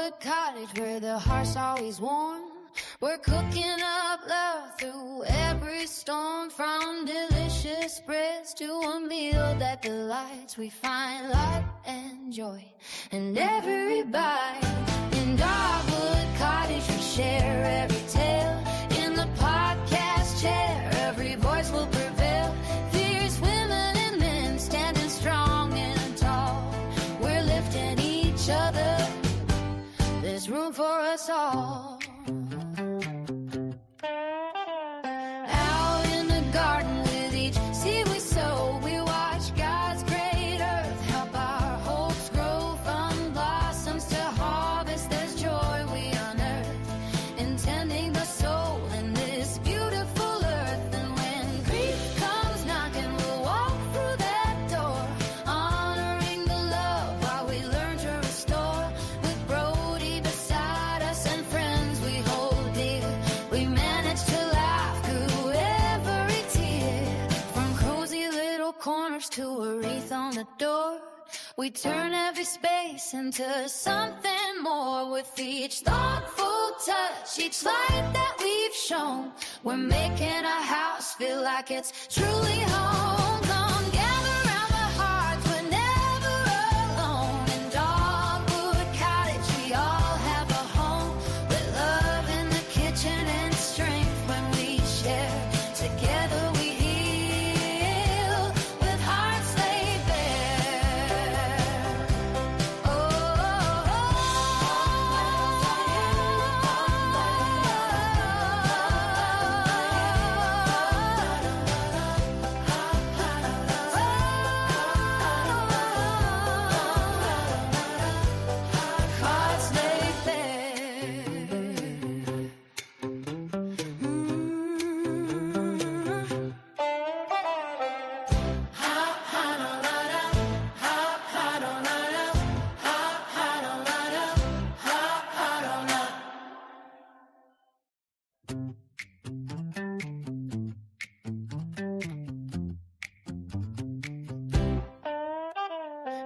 dogwood cottage where the heart's always warm. We're cooking up love through every storm, from delicious spreads to a meal that delights. We find light and joy in every bite. In dogwood cottage we share every tale. In the podcast chair every voice will prevail. Fierce women and men standing strong and tall. We're lifting each other. There's room for us all. Out in the garden with each seed we sow, we watch God's great earth help our hopes grow. From blossoms to harvest, there's joy we unearth in tending the soul in this beautiful earth. And when grief comes knocking, we'll walk through that door, honoring the love while we learn to restore. With Brody beside us and friends we hold dear, we manage to laugh through every tear. From cozy little corners to a wreath on the door, we turn every space into something more. With each thoughtful touch, each light that we've shown, we're making a house feel like it's truly home. Come gather round the hearts, we're never alone. In Dogwood Cottage we all have a home, with love in the kitchen and strength when we share. Together we heal with hearts laid bare. Hearts laid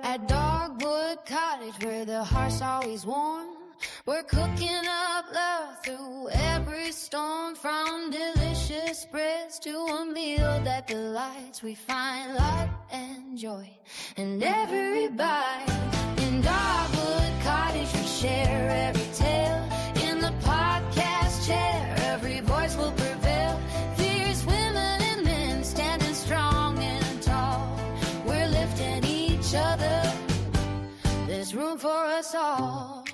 At Dogwood Cottage where the heart's always warm, we're cooking up love through every storm. From delicious spreads to a meal that delights, we find light and joy in every bite. In Dogwood Cottage we share every tale. In the podcast chair every voice will prevail. Fierce women and men standing strong and tall. We're lifting each other. There's room for us all.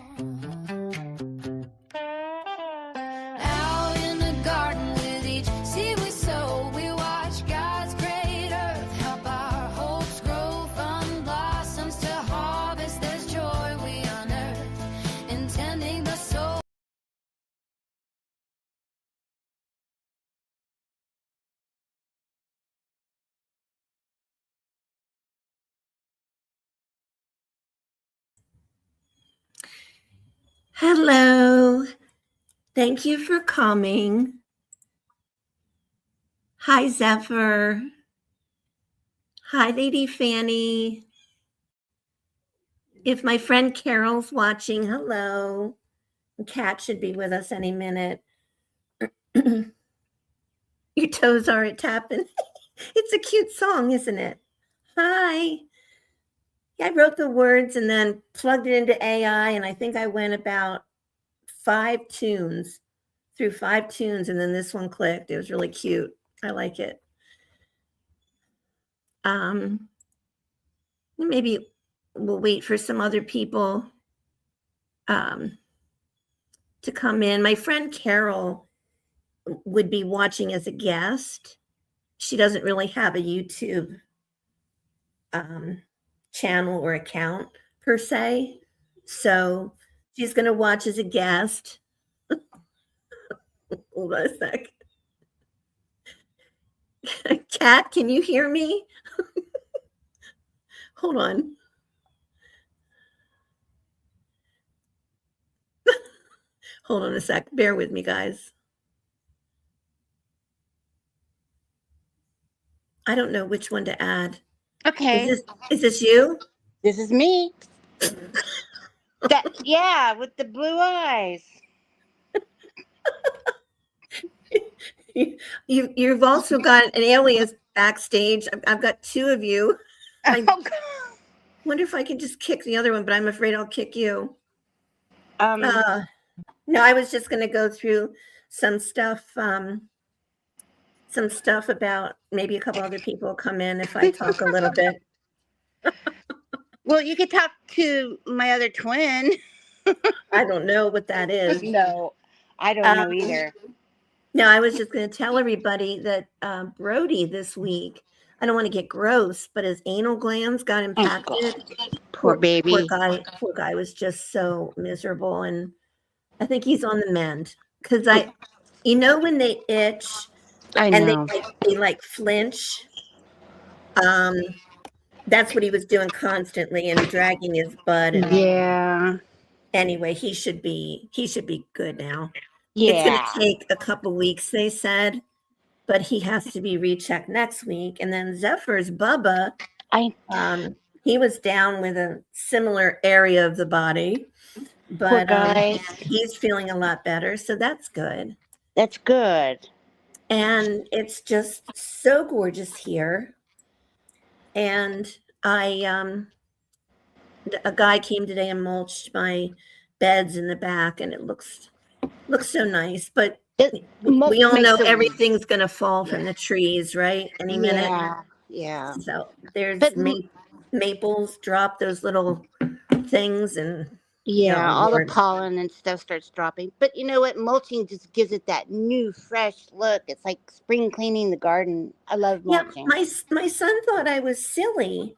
Out in the garden with each seed we sow, we watch God's great earth help our hopes grow. From blossoms to harvest, there's joy we unearth in tending the soul. Hello. Thank you for coming. Hi, Zephyr. Hi, Lady Fanny. If my friend Carol's watching, hello. Kat should be with us any minute. Your toes are tapping. It's a cute song, isn't it? Hi. Yeah, I wrote the words and then plugged it into AI, and I think I went about 5 tunes, and then this one clicked. It was really cute. I like it. Maybe we'll wait for some other people to come in. My friend Carol would be watching as a guest. She doesn't really have a YouTube channel or account per se, so she's going to watch as a guest. Hold on a sec. Kat, can you hear me? Hold on. Hold on a sec. Bear with me, guys. I don't know which one to add. Okay. Is this you? This is me. Yeah, with the blue eyes. You've also got an alias backstage. I've got two of you. I Oh, God. wonder if I can just kick the other one, but I'm afraid I'll kick you. Um, No, I was just going to go through some stuff about maybe a couple other people will come in if I talk a little bit. well, you could talk to my other twin. I don't know what that is. No, I don't know either. No, I was just going to tell everybody that Brody this week, I don't want to get gross, but his anal glands got impacted. Poor baby. Poor guy was just so miserable, and I think he's on the mend because when they itch I and know. they like flinch, that's what he was doing constantly and dragging his butt. And Yeah. anyway, he should be good now. Yeah. It's going to take a couple weeks, they said, but he has to be rechecked next week. And then Zephyr's Bubba, he was down with a similar area of the body, but he's feeling a lot better. So that's good. That's good. And it's just so gorgeous here. And a guy came today and mulched my beds in the back, and it looks so nice. But we all know everything's going to fall from the trees, right? Any minute. Yeah. So there's maples drop those little things, and all the pollen and stuff starts dropping. But you know what? Mulching just gives it that new, fresh look. It's like spring cleaning the garden. I love mulching. Yeah, my son thought I was silly,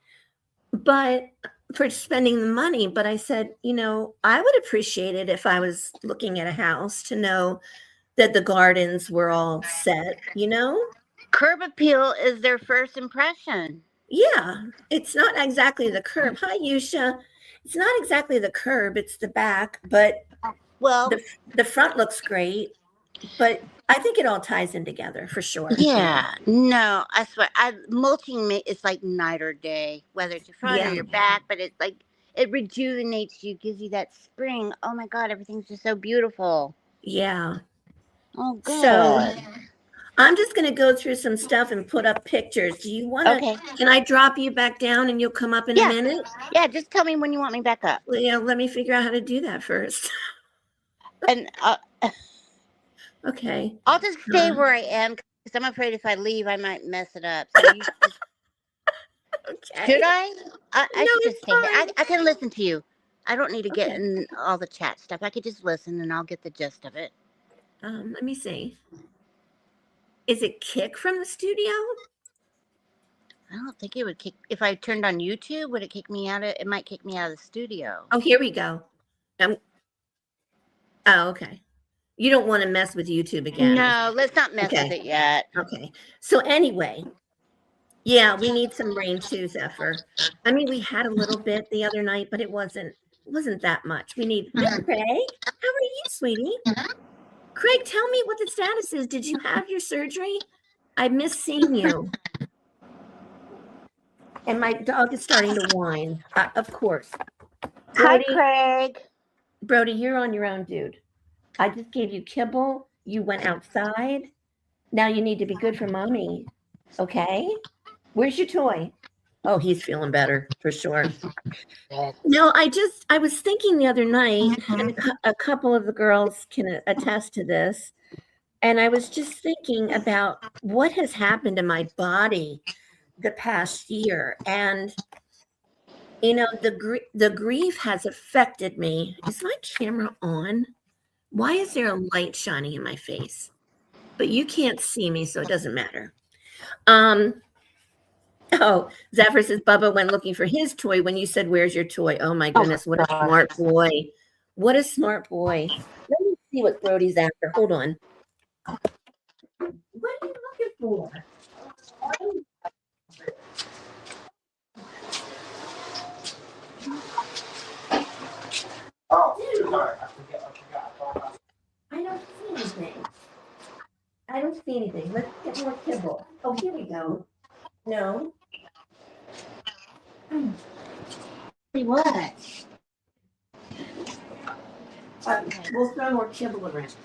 but for spending the money. But I said, I would appreciate it if I was looking at a house to know that the gardens were all set, Curb appeal is their first impression. Yeah, it's not exactly the curb. Hi, Yusha. It's not exactly the curb, it's the back, but the front looks great. But I think it all ties in together for sure. Yeah, no, I swear, mulching is like night or day, whether it's your front or your back. But it's like it rejuvenates you, gives you that spring. Oh my God, everything's just so beautiful. Yeah. Oh, good. So I'm just going to go through some stuff and put up pictures. Do you want to? Okay. Can I drop you back down and you'll come up in a minute? Yeah, just tell me when you want me back up. Well, let me figure out how to do that first. And okay. I'll just stay where I am because I'm afraid if I leave, I might mess it up. So you just... Okay. Should I? I should just stay here. I can listen to you. I don't need to get in all the chat stuff. I could just listen and I'll get the gist of it. Let me see. Is it kick from the studio? I don't think it would kick. If I turned on YouTube, would it kick me out of? It might kick me out of the studio. Oh, here we go. Oh, okay. You don't want to mess with YouTube again. No, let's not mess with it yet. Okay. So anyway, yeah, we need some rain too, Zephyr. I mean, we had a little bit the other night, but it wasn't that much. We need. Hi, Craig. How are you, sweetie? Craig, tell me what the status is. Did you have your surgery? I miss seeing you. And my dog is starting to whine. Of course. Brody, hi, Craig. Brody, you're on your own, dude. I just gave you kibble. You went outside. Now you need to be good for mommy. Okay? Where's your toy? Oh, he's feeling better for sure. No, I was thinking the other night, and a couple of the girls can attest to this, and I was just thinking about what has happened to my body the past year. And, the grief has affected me. Is my camera on? Why is there a light shining in my face? But you can't see me, so it doesn't matter. Oh, Zephyr says Bubba went looking for his toy when you said, "Where's your toy?" Oh my goodness, what a smart boy. What a smart boy. Let me see what Brody's after. Hold on. What are you looking for? Oh, sorry. I don't see anything. Let's get more kibble. Oh, here we go. No. What? We'll throw more kibble around.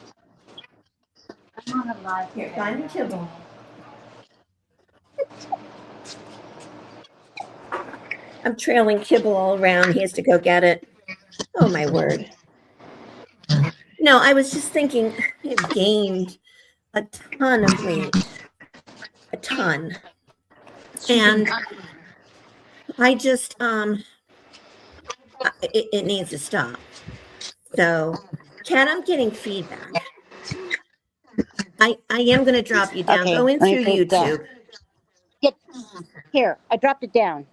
I'm on a live. Here, find the kibble. I'm trailing kibble all around. He has to go get it. Oh, my word. No, I was just thinking, I've gained a ton of weight. A ton. And I just, it needs to stop. So, Kat, I'm getting feedback. I am going to drop you down. Okay, Go in let me through put it down. YouTube. Get here. I dropped it down.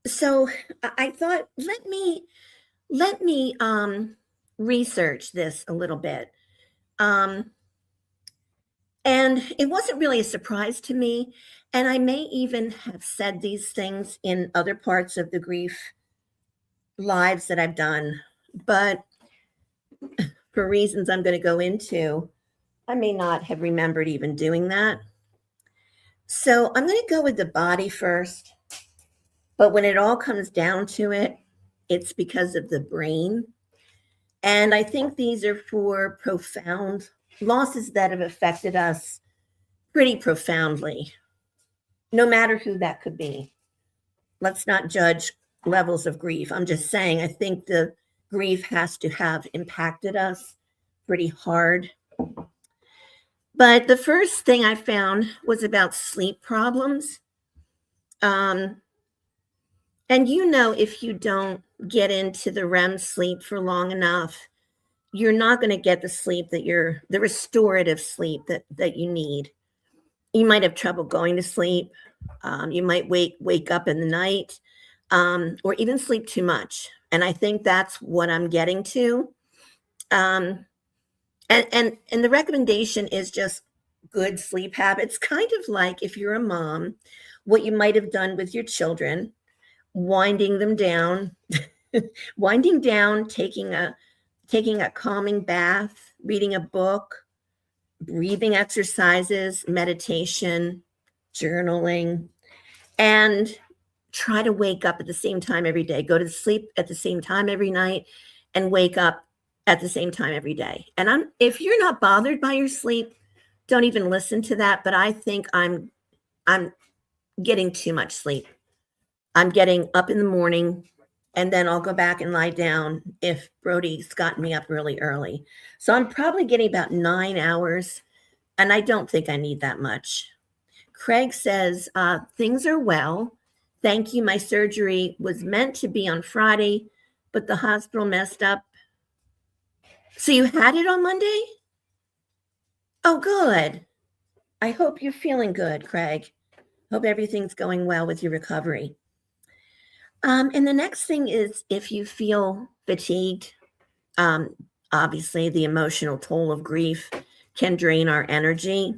So I thought, let me research this a little bit. And it wasn't really a surprise to me. And I may even have said these things in other parts of the grief lives that I've done, but for reasons I'm going to go into, I may not have remembered even doing that. So I'm going to go with the body first. But when it all comes down to it, it's because of the brain. And I think these are for profound losses that have affected us pretty profoundly, no matter who that could be. Let's not judge levels of grief. I'm just saying, I think the grief has to have impacted us pretty hard. But the first thing I found was about sleep problems. And if you don't get into the REM sleep for long enough, you're not going to get the sleep the restorative sleep that you need. You might have trouble going to sleep. You might wake up in the night, or even sleep too much. And I think that's what I'm getting to. And the recommendation is just good sleep habits, kind of like if you're a mom, what you might have done with your children, winding them down, taking a calming bath, reading a book, breathing exercises, meditation, journaling, and try to wake up at the same time every day. Go to sleep at the same time every night and wake up at the same time every day. And if you're not bothered by your sleep, don't even listen to that. But I think I'm getting too much sleep. I'm getting up in the morning, and then I'll go back and lie down if Brody's gotten me up really early. So I'm probably getting about 9 hours, and I don't think I need that much. Craig says, things are well. Thank you. My surgery was meant to be on Friday, but the hospital messed up. So you had it on Monday? Oh, good. I hope you're feeling good, Craig. Hope everything's going well with your recovery. And the next thing is if you feel fatigued, obviously the emotional toll of grief can drain our energy.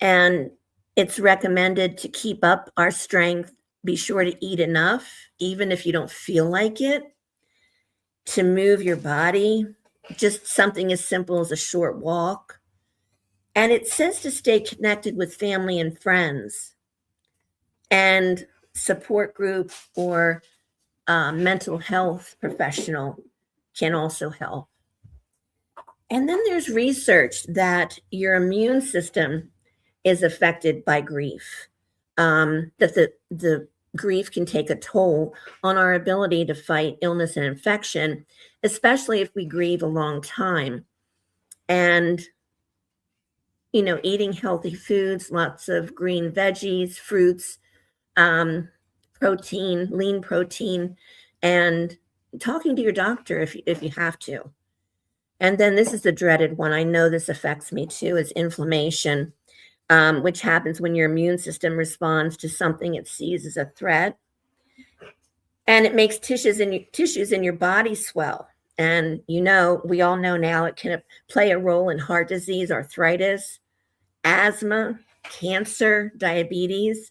And it's recommended to keep up our strength. Be sure to eat enough, even if you don't feel like it, to move your body, just something as simple as a short walk. And it says to stay connected with family and friends, and support group or mental health professional can also help. And then there's research that your immune system is affected by grief, that the grief can take a toll on our ability to fight illness and infection, especially if we grieve a long time. And, eating healthy foods, lots of green veggies, fruits, protein, lean protein, and talking to your doctor if you have to. And then this is the dreaded one. I know this affects me too, is inflammation, which happens when your immune system responds to something it sees as a threat. And it makes tissues in your body swell. And we all know now it can play a role in heart disease, arthritis, asthma, cancer, diabetes.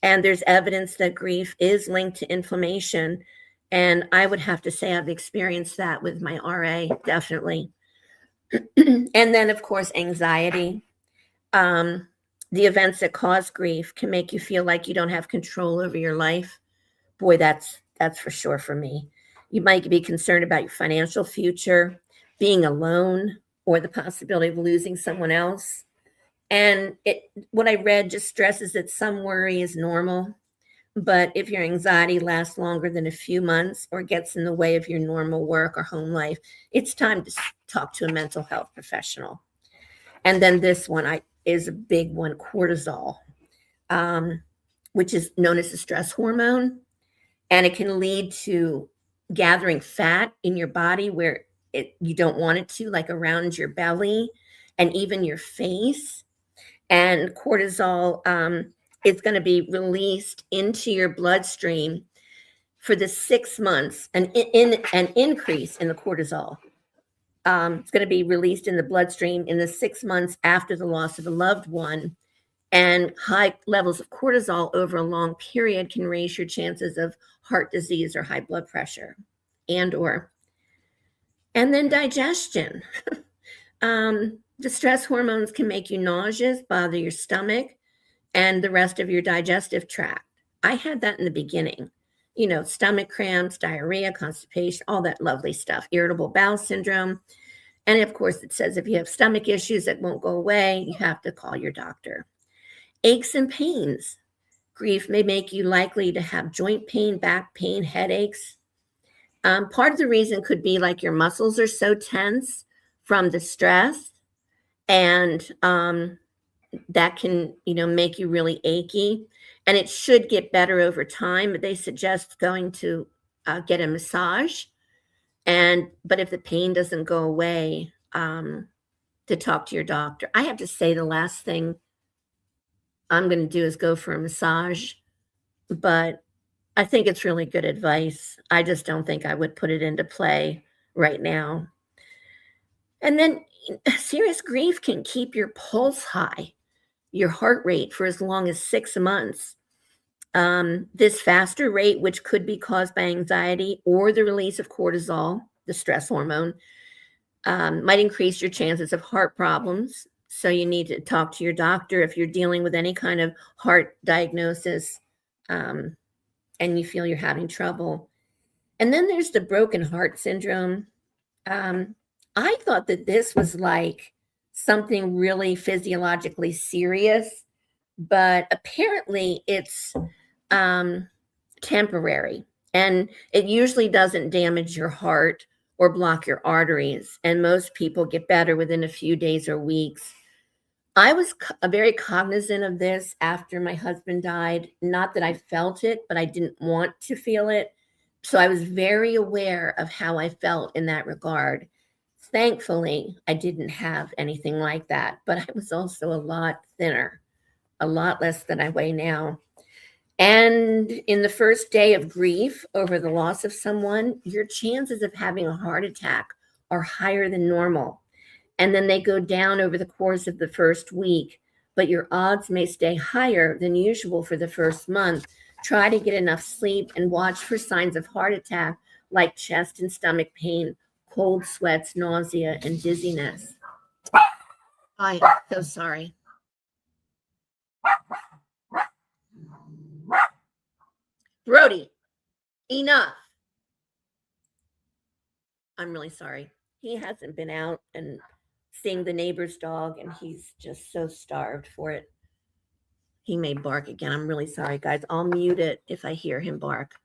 And there's evidence that grief is linked to inflammation. And I would have to say I've experienced that with my RA, definitely. And then, of course, anxiety. The events that cause grief can make you feel like you don't have control over your life. Boy, that's That's for sure for me. You might be concerned about your financial future, being alone, or the possibility of losing someone else. And what I read just stresses that some worry is normal. But if your anxiety lasts longer than a few months or gets in the way of your normal work or home life, it's time to talk to a mental health professional. And then this one is a big one, cortisol, which is known as a stress hormone. And it can lead to gathering fat in your body where you don't want it to, like around your belly and even your face. And cortisol is going to be released into your bloodstream for the 6 months, and in an increase in the cortisol. It's going to be released in the bloodstream in the 6 months after the loss of a loved one. And high levels of cortisol over a long period can raise your chances of heart disease or high blood pressure. And then digestion. The stress hormones can make you nauseous, bother your stomach, and the rest of your digestive tract. I had that in the beginning. Stomach cramps, diarrhea, constipation, all that lovely stuff, irritable bowel syndrome. And of course, it says if you have stomach issues that won't go away, you have to call your doctor. Aches and pains. Grief may make you likely to have joint pain, back pain, headaches. Part of the reason could be like your muscles are so tense from the stress, and that can, make you really achy. And it should get better over time, but they suggest going to get a massage. But if the pain doesn't go away, to talk to your doctor. I have to say the last thing I'm going to do is go for a massage, but I think it's really good advice. I just don't think I would put it into play right now. And then serious grief can keep your pulse high, your heart rate for as long as 6 months. This faster rate, which could be caused by anxiety or the release of cortisol, the stress hormone, might increase your chances of heart problems. So you need to talk to your doctor if you're dealing with any kind of heart diagnosis, and you feel you're having trouble. And then there's the broken heart syndrome. I thought that this was like something really physiologically serious, but apparently it's temporary, and it usually doesn't damage your heart or block your arteries. And most people get better within a few days or weeks. I was very cognizant of this after my husband died. Not that I felt it, but I didn't want to feel it. So I was very aware of how I felt in that regard. Thankfully, I didn't have anything like that, but I was also a lot thinner, a lot less than I weigh now. And in the first day of grief over the loss of someone, your chances of having a heart attack are higher than normal. And then they go down over the course of the first week, but your odds may stay higher than usual for the first month. Try to get enough sleep and watch for signs of heart attack like chest and stomach pain, cold sweats, nausea, and dizziness. I am so sorry. Brody, enough. I'm really sorry. He hasn't been out and seeing the neighbor's dog, and he's just so starved for it. He may bark again. I'm really sorry, guys. I'll mute it if I hear him bark.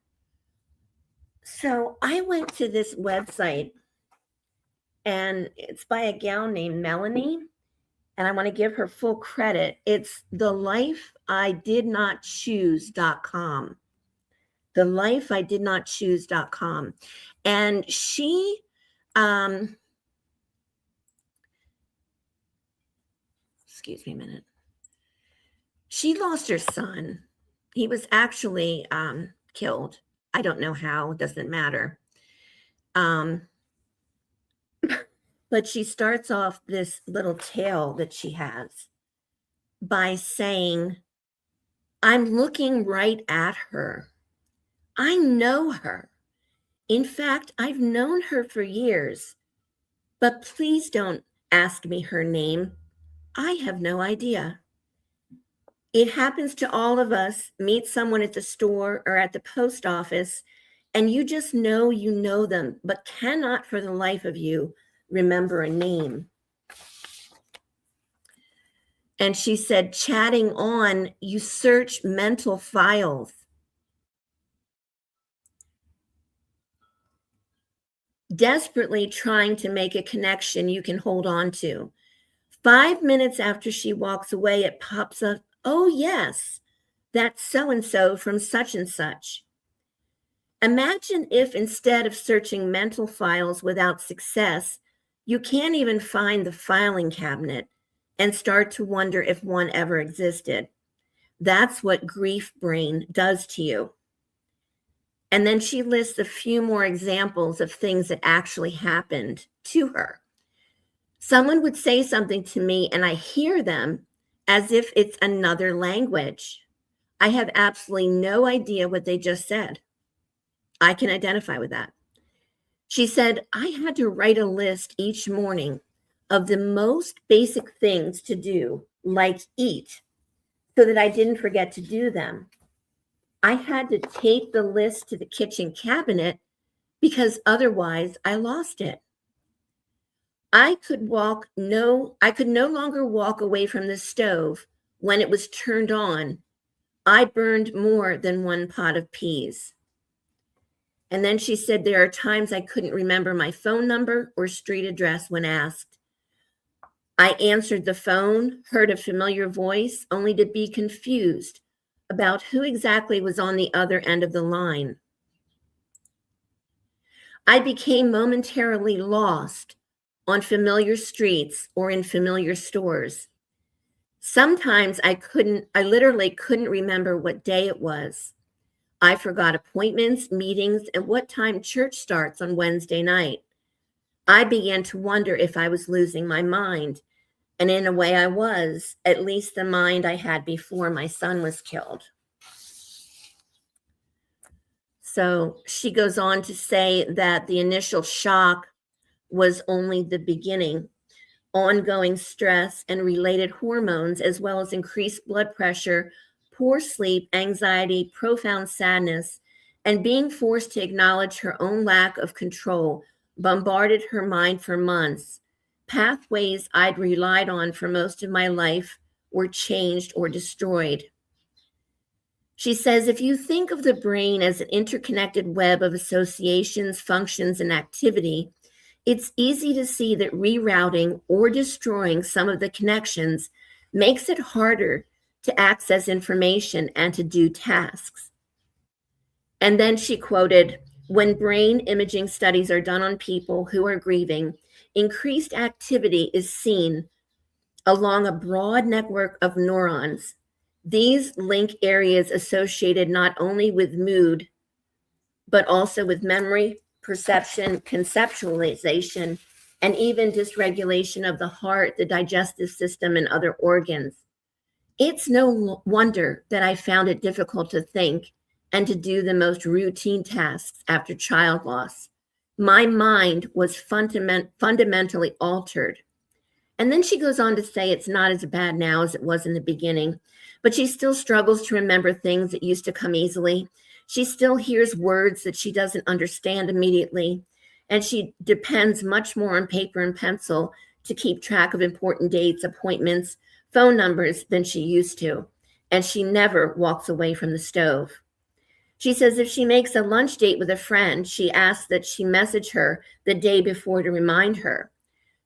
So I went to this website, and it's by a gal named Melanie, and I want to give her full credit. It's thelifeididnotchoose.com. thelifeididnotchoose.com. And she, excuse me a minute. She lost her son. He was actually killed. I don't know how, it doesn't matter. But she starts off this little tale that she has by saying, I'm looking right at her. I know her. In fact, I've known her for years, but please don't ask me her name. I have no idea. It happens to all of us. Meet someone at the store or at the post office, and you just know you know them, but cannot for the life of you remember a name. And she said, chatting on, you search mental files, desperately trying to make a connection you can hold on to. 5 minutes after she walks away, it pops up, oh, yes, that's so and so from such and such. Imagine if instead of searching mental files without success, you can't even find the filing cabinet and start to wonder if one ever existed. That's what grief brain does to you. And then she lists a few more examples of things that actually happened to her. Someone would say something to me, and I hear them as if it's another language. I have absolutely no idea what they just said. I can identify with that. She said, I had to write a list each morning of the most basic things to do, like eat, so that I didn't forget to do them. I had to tape the list to the kitchen cabinet because otherwise I lost it. I could no longer walk away from the stove when it was turned on. I burned more than one pot of peas. And then she said, there are times I couldn't remember my phone number or street address when asked. I answered the phone, heard a familiar voice, only to be confused about who exactly was on the other end of the line. I became momentarily lost on familiar streets or in familiar stores. Sometimes I literally couldn't remember what day it was. I forgot appointments, meetings, and what time church starts on Wednesday night. I began to wonder if I was losing my mind. And in a way I was, at least the mind I had before my son was killed. So she goes on to say that the initial shock was only the beginning. Ongoing stress and related hormones, as well as increased blood pressure, poor sleep, anxiety, profound sadness, and being forced to acknowledge her own lack of control, bombarded her mind for months. Pathways I'd relied on for most of my life were changed or destroyed. She says, if you think of the brain as an interconnected web of associations, functions, and activity, it's easy to see that rerouting or destroying some of the connections makes it harder to access information and to do tasks. And then she quoted, when brain imaging studies are done on people who are grieving, increased activity is seen along a broad network of neurons. These link areas associated not only with mood, but also with memory, perception, conceptualization, and even dysregulation of the heart, the digestive system, and other organs. It's no wonder that I found it difficult to think and to do the most routine tasks after child loss. My mind was fundamentally altered. And then she goes on to say it's not as bad now as it was in the beginning, but she still struggles to remember things that used to come easily. She still hears words that she doesn't understand immediately, and she depends much more on paper and pencil to keep track of important dates, appointments, phone numbers than she used to, and she never walks away from the stove. She says if she makes a lunch date with a friend, she asks that she message her the day before to remind her.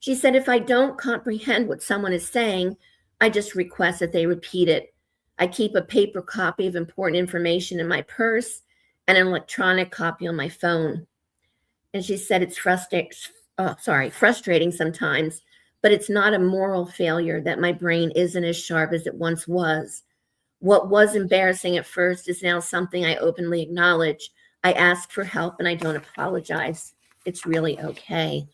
She said, if I don't comprehend what someone is saying, I just request that they repeat it. I keep a paper copy of important information in my purse and an electronic copy on my phone. And she said it's frustrating sometimes, but it's not a moral failure that my brain isn't as sharp as it once was. What was embarrassing at first is now something I openly acknowledge. I ask for help and I don't apologize. It's really okay.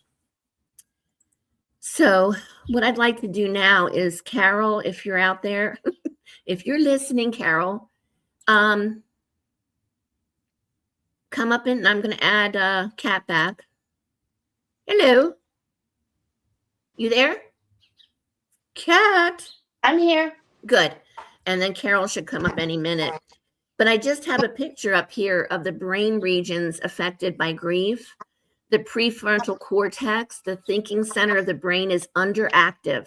So what I'd like to do now is, Carol, if you're out there, if you're listening, Carol, come up and I'm going to add Kat back. Hello. You there? Kat. I'm here. Good. And then Carol should come up any minute. But I just have a picture up here of the brain regions affected by grief. The prefrontal cortex, the thinking center of the brain, is underactive.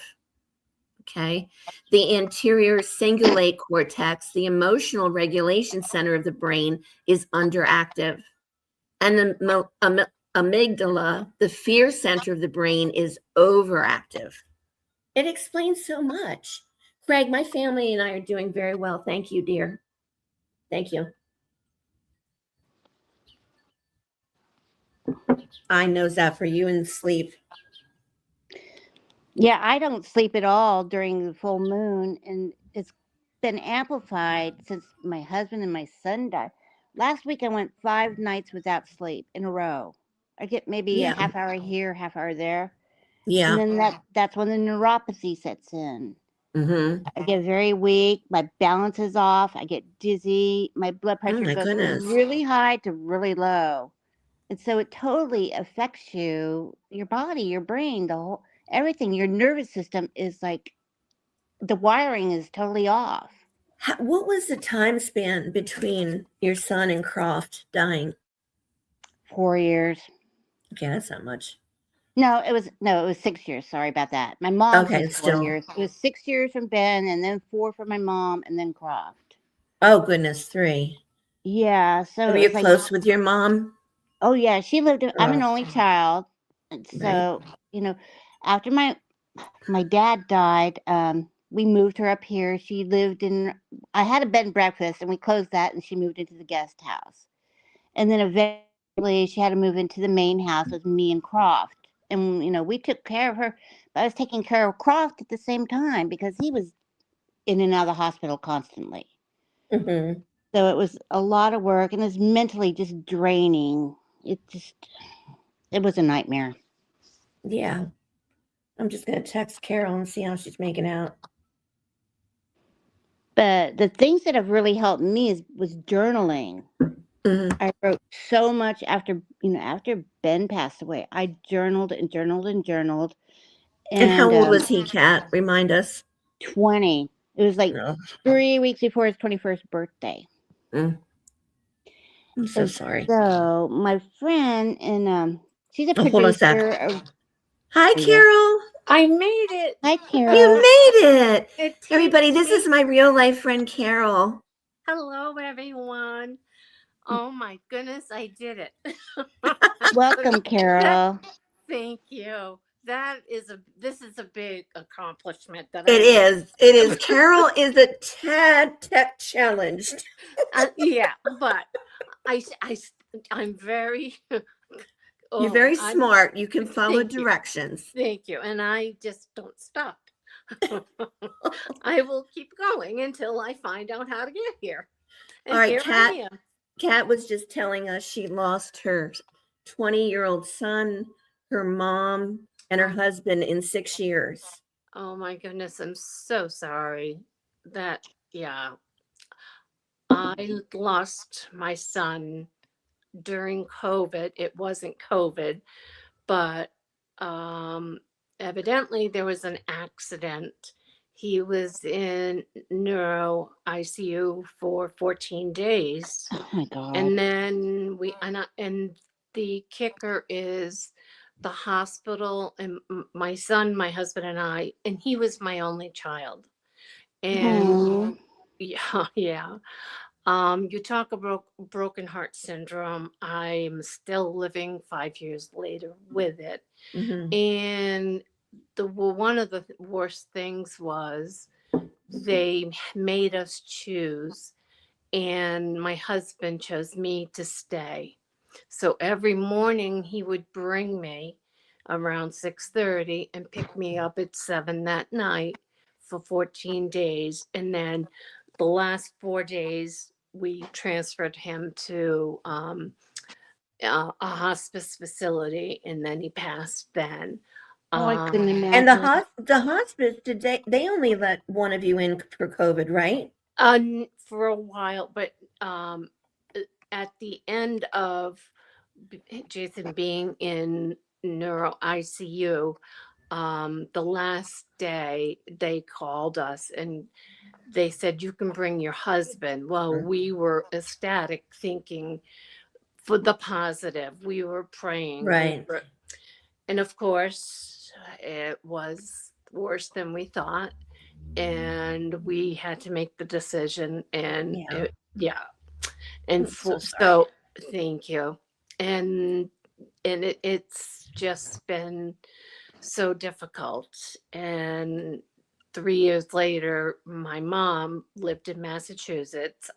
Okay. The anterior cingulate cortex, the emotional regulation center of the brain, is underactive. And the amygdala, the fear center of the brain, is overactive. It explains so much. Craig, my family and I are doing very well. Thank you, dear. Thank you. I knows that for you in sleep. Yeah, I don't sleep at all during the full moon, and it's been amplified since my husband and my son died. Last week I went 5 nights without sleep in a row. I get maybe a Yeah. half hour here, half hour there, and Yeah. then that's when the neuropathy sets in. Mm-hmm. I get very weak. My balance is off. I get dizzy. My blood Oh pressure my goes from goodness. really high to really low. And so it totally affects you, your body, your brain, the whole everything. Your nervous system is like the wiring is totally off. What was the time span between your son and Croft dying? 4 years. Okay, that's not much. No, it was 6 years. Sorry about that. My mom's Okay, was four still. years. It was 6 years from Ben, and then 4 from my mom, and then Croft. Oh goodness, 3. Yeah, so Were it you was like, close with your mom? oh yeah, she lived. I'm Oh, an only child, and right. so you know, after my dad died, we moved her up here. She lived in. I had a bed and breakfast, and we closed that, and she moved into the guest house. And then eventually, she had to move into the main house with me and Croft. And we took care of her. But I was taking care of Croft at the same time because he was in and out of the hospital constantly. Mm-hmm. So it was a lot of work, and it was mentally just draining. It was a nightmare. Yeah. I'm just gonna text Carol and see how she's making out. But the things that have really helped me was journaling. Mm-hmm. I wrote so much after Ben passed away. I journaled and journaled and journaled. And how And old was he, Kat? Remind us. 20. It was like No. 3 weeks before his 21st birthday. Mm. I'm so And sorry. so my friend, and she's a Oh, hold on a sec. producer of. Hi, Yeah. Carol. I made it. Hi, Carol. You made it. It Everybody, takes this is me- my real life friend, Carol. Hello, everyone. Oh my goodness, I did it. Welcome, Carol. Thank you. This is a big accomplishment that It I is. It is. Carol is a tad tech challenged. yeah, but I'm very You're very I'm smart. You can follow thank you. directions. Thank you. And I just don't stop. I will keep going until I find out how to get here. And All right, here Kat. I am. Kat was just telling us she lost her 20-year-old son, her mom, and her husband in 6 years. Oh my goodness, I'm so sorry. Yeah, I lost my son during COVID. It wasn't COVID, but evidently there was an accident. He was in neuro ICU for 14 days. Oh my God. And then and the kicker is the hospital and my son, my husband, and I, and he was my only child. And Oh. yeah, yeah. You talk about broken heart syndrome. I'm still living 5 years later with it. Mm-hmm. And one of the worst things was they made us choose, and my husband chose me to stay. So every morning he would bring me around 6:30 and pick me up at 7 that night for 14 days. And then the last 4 days, we transferred him to a hospice facility, and then he passed then. Oh, I couldn't And imagine. the hospice, did they only let one of you in for COVID, right? For a while, but at the end of Jason being in neuro ICU, the last day they called us and they said, you can bring your husband. Well, we were ecstatic, thinking for the positive. We were praying. Right. And of course, it was worse than we thought. And we had to make the decision. And Yeah. yeah. And I'm so sorry. so, thank you. And it's just been so difficult. And 3 years later, my mom lived in Massachusetts.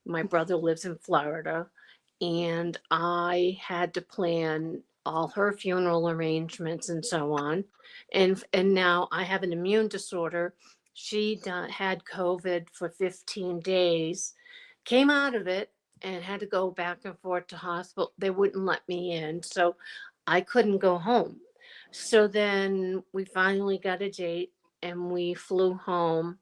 My brother lives in Florida. And I had to plan all her funeral arrangements and so on. And now I have an immune disorder. She had COVID for 15 days, came out of it, and had to go back and forth to hospital. They wouldn't let me in, so I couldn't go home. So then we finally got a date and we flew home.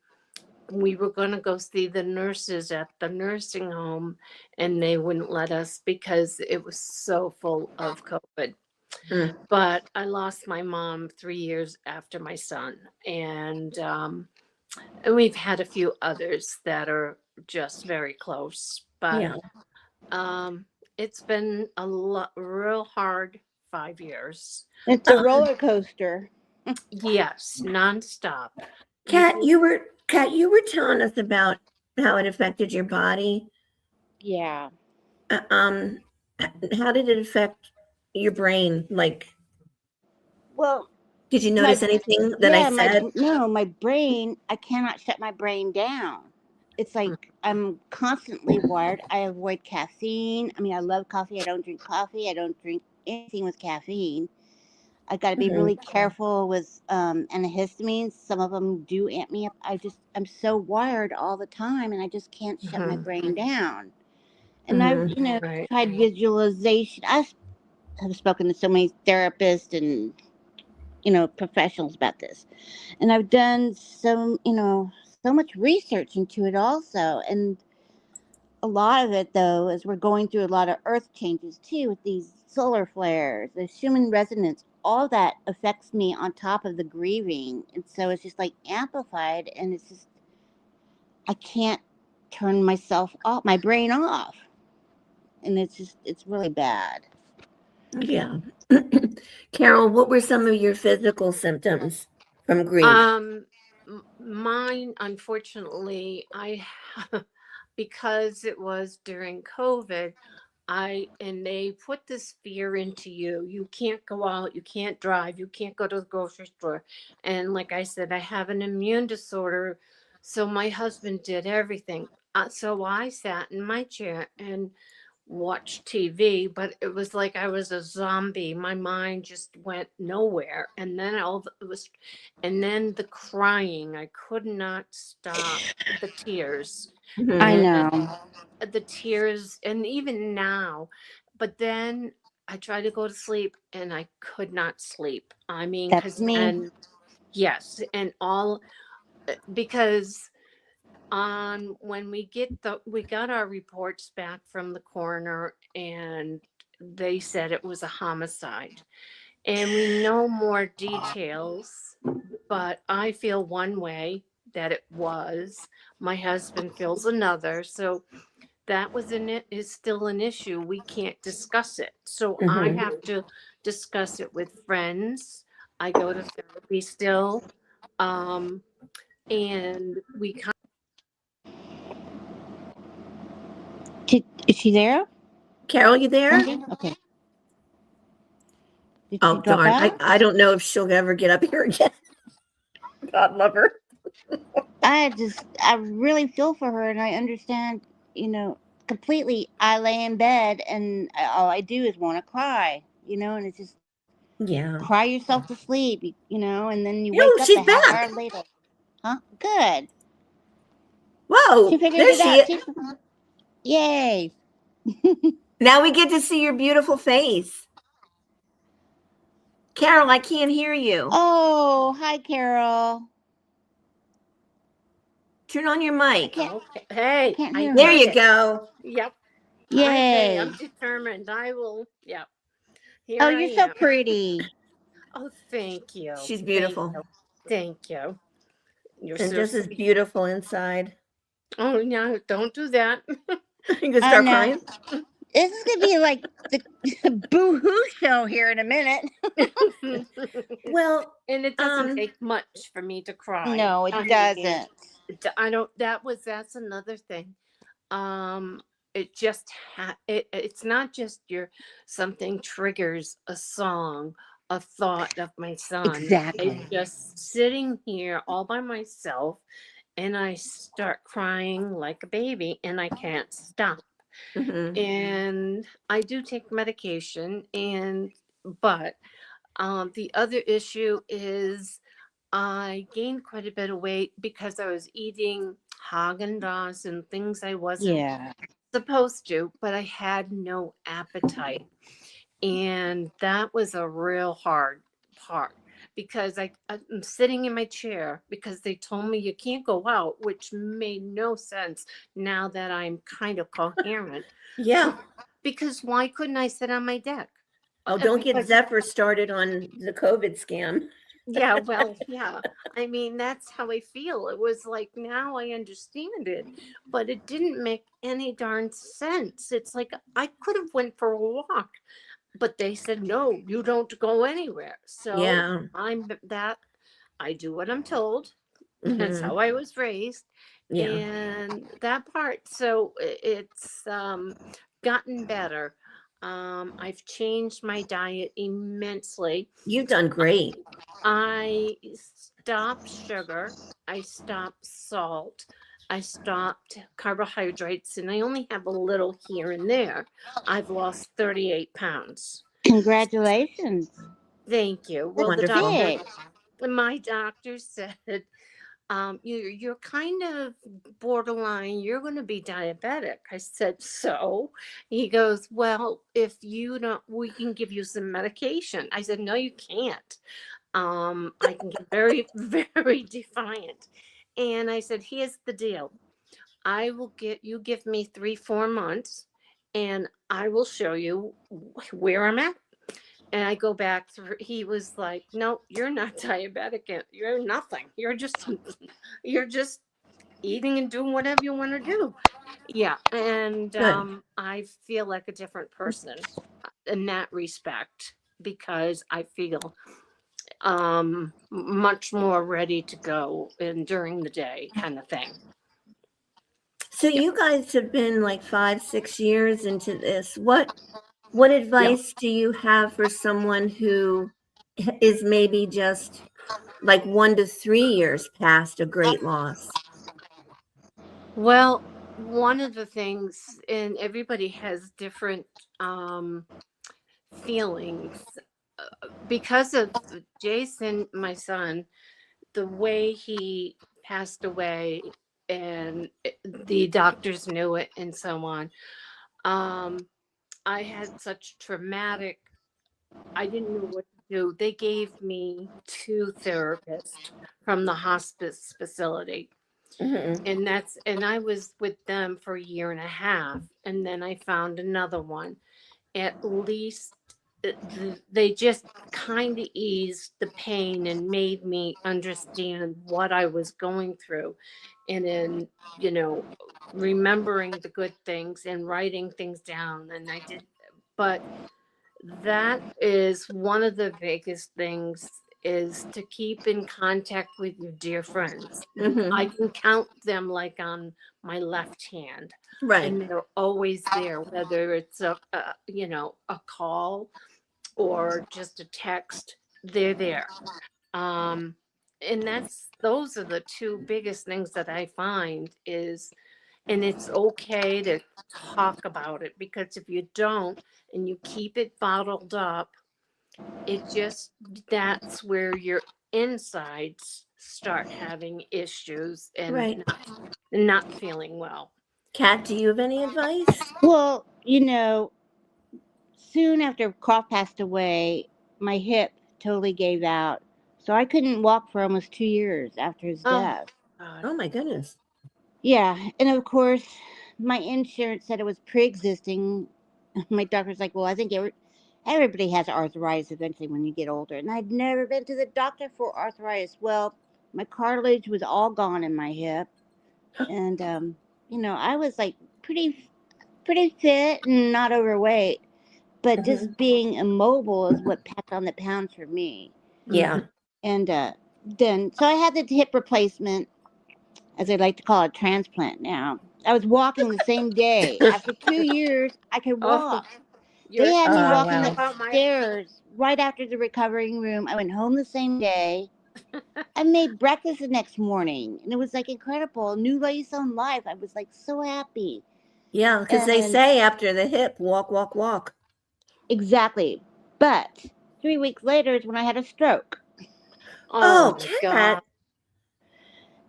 We were going to go see the nurses at the nursing home, and they wouldn't let us because it was so full of COVID. Mm. But I lost my mom 3 years after my son. And we've had a few others that are just very close. But Yeah. it's been a real hard 5 years. It's a roller coaster. Yes, nonstop. Kat, you were telling us about how it affected your body. Yeah. How did it affect your brain? Like, Well, did you notice anything that I said? my brain, I cannot shut my brain down. It's like I'm constantly wired. I avoid caffeine. I mean, I love coffee. I don't drink coffee. I don't drink anything with caffeine. I got to be really careful with antihistamines. Some of them do amp me up. I'm so wired all the time, and I just can't shut my brain down. And I've, Right. tried visualization. I have spoken to so many therapists and, professionals about this. And I've done so much research into it also. And a lot of it, though, is we're going through a lot of earth changes too with these solar flares, the Schumann resonance. All that affects me on top of the grieving. And so it's just like amplified. And it's just, I can't turn my brain off. And it's really bad. Yeah. Carol, what were some of your physical symptoms from grief? Mine, unfortunately, because it was during COVID, and they put this fear into you. You can't go out, you can't drive, you can't go to the grocery store. And like I said, I have an immune disorder. So my husband did everything. So I sat in my chair and watched TV, but it was like I was a zombie. My mind just went nowhere. And then and then the crying, I could not stop the tears. I And know. the tears, and even now. But then I tried to go to sleep and I could not sleep. I mean, That's me. yes, and all because when we got our reports back from the coroner, and they said it was a homicide, and we know more details, but I feel one way that it was. My husband feels another. So that is still an issue. We can't discuss it. So I have to discuss it with friends. I go to therapy still. And we kind Is she there? Carol, you there? Okay. Did she Oh, drop darn. out? I don't know if she'll ever get up here again. God love her. I really feel for her, and I understand, completely. I lay in bed, and all I do is want to cry, and it's just Yeah. cry yourself to sleep, and then you Oh, wake up she's a half back. hour later. Huh? Good. Whoa. She figured There it she out. is. Yay. Now we get to see your beautiful face. Carol, I can't hear you. Oh, hi, Carol. Turn on your mic. okay. Hey, Can't I hear There her. heard you it. go. Yep. Yay. I'm determined. I will. Yep. Oh, Here I you're so am. pretty. Oh, thank you. She's Thank beautiful. you. Thank you. You're And so just as sweet. beautiful inside. Oh, no, don't do that. You gonna Oh start no, crying? this is gonna be like the boo-hoo show here in a minute. And Well, it doesn't take much for me to cry. No, it I mean, doesn't. I don't, that's another thing. Um, it just, it's not just something triggers a song, a thought of my son. I Exactly. just sitting here all by myself and I start crying like a baby and I can't stop. mhm. And I do take medication, but the other issue is I gained quite a bit of weight because I was eating Haagen-Dazs and things I wasn't Yeah. supposed to, but I had no appetite. And that was a real hard part because I'm sitting in my chair because they told me you can't go out, which made no sense now that I'm kind of coherent. Yeah. Because why couldn't I sit on my deck? Oh, don't get Because Zephyr started on the COVID scam. yeah, well, yeah. I mean, that's how I feel. It was like now I understand it, but it didn't make any darn sense. It's like I could have went for a walk, but they said no, you don't go anywhere. So Yeah. I'm that I do what I'm told. That's Hmm. how I was raised, Yeah. and that part. So it's gotten better. I've changed my diet immensely. You've done great. I stopped sugar. I stopped salt. I stopped carbohydrates, and I only have a little here and there. I've lost 38 pounds. Congratulations. Thank you. Well, That's Wonderful. big. my doctor said, you're kind of borderline. You're going to be diabetic. I said, so? He goes, well, if you don't, we can give you some medication. I said, no, you can't. I can get very, very defiant. And I said, here's the deal. I will get you give me 3, 4 months and I will show you where I'm at. And I go back through, he was like, no, you're not diabetic. You're nothing. You're just eating and doing whatever you want to do. Yeah. And Good. I feel like a different person in that respect because I feel much more ready to go and during the day kind of thing. So Yeah. you guys have been like 5, 6 years into this. What Yeah. advice do you have for someone who is maybe just like 1 to 3 years past a great loss? Well, one of the things, and everybody has different feelings because of Jason, my son, the way he passed away, and the doctors knew it, and so on. I had such traumatic. I didn't know what to do. They gave me 2 therapists from the hospice facility. Hmm. And I was with them for a year and a half. And then I found another one. At least they just kind of eased the pain and made me understand what I was going through. And then, remembering the good things and writing things down. And I did, but that is one of the biggest things is to keep in contact with your dear friends. I Hmm. can count them like on my left hand, Right. and they're always there, whether it's a call or just a text, they're there. Um, and those are the two biggest things that I find is, and it's okay to talk about it because if you don't and you keep it bottled up, it just that's where your insides start having issues and Right. not feeling well. Kat, do you have any advice? Well, soon after Croft passed away, my hip totally gave out. So I couldn't walk for almost 2 years after his Oh death. God. Oh my goodness. Yeah. And of course, my insurance said it was pre existing. My doctor's like, well, I think everybody has arthritis eventually when you get older. And I'd never been to the doctor for arthritis. Well, my cartilage was all gone in my hip, and I was like pretty fit and not overweight, but Mhm. just being immobile is what packed on the pounds for me. Yeah. And then, so I had the hip replacement, as I like to call it, transplant now. I was walking the same day. After 2 years, I could Oh, walk. They you're had me Oh, walking talking wow. about my. upstairs right after the recovering room. I went home the same day. I made breakfast the next morning, and it was like incredible. New lease on life. I was like so happy. Yeah, because they And say after the hip, walk, walk, walk. exactly. But 3 weeks later is when I had a stroke. Oh Oh, my God. Cat.